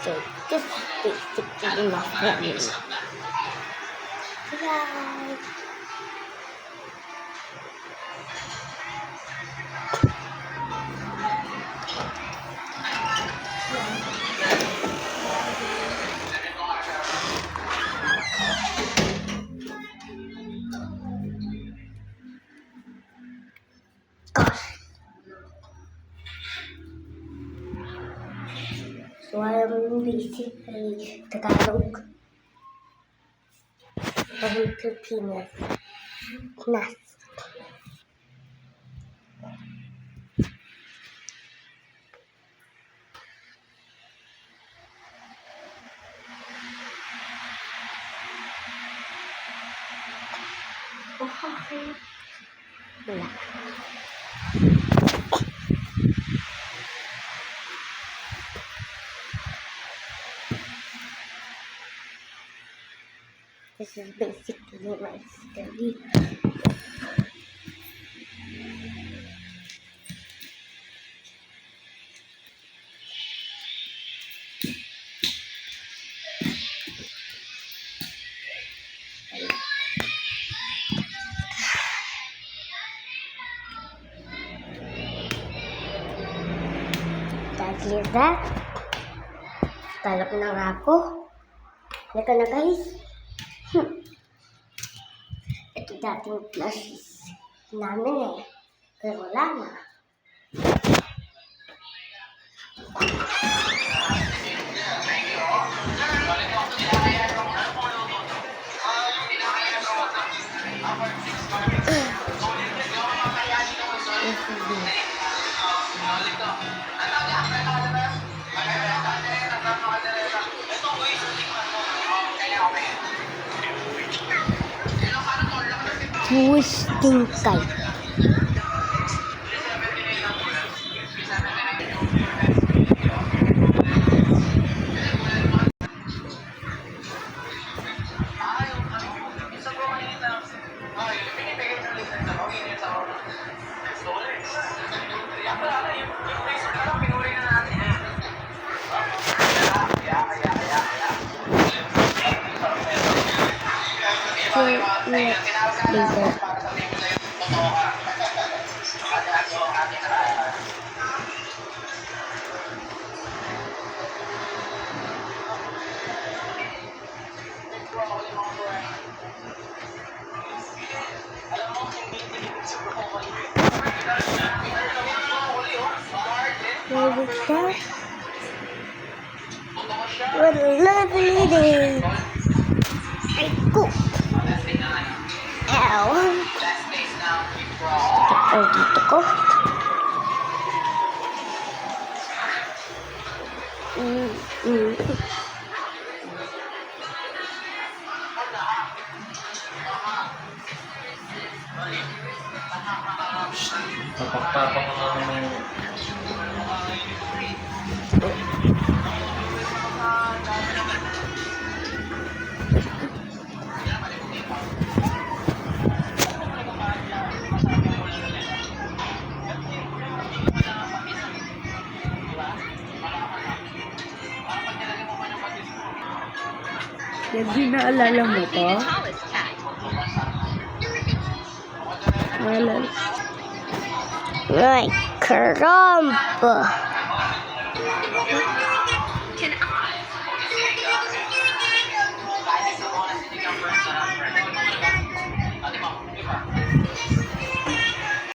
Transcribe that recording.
So this is basically my family. Bye. So I'm basically Tagalog and Pilipinas. Nas. Okay. Wala. This is basically my study. Dahil that, talap na nga ako. Halika na guys. Ito dating flashes namin eh. Pero wala na. Twisting kite. Later. What is that? What a lovely day. I cook. Ow. Dito ko. Tapak-tapak na naman yung... Hindi naalala mo to? Naalala. Ay, karamba!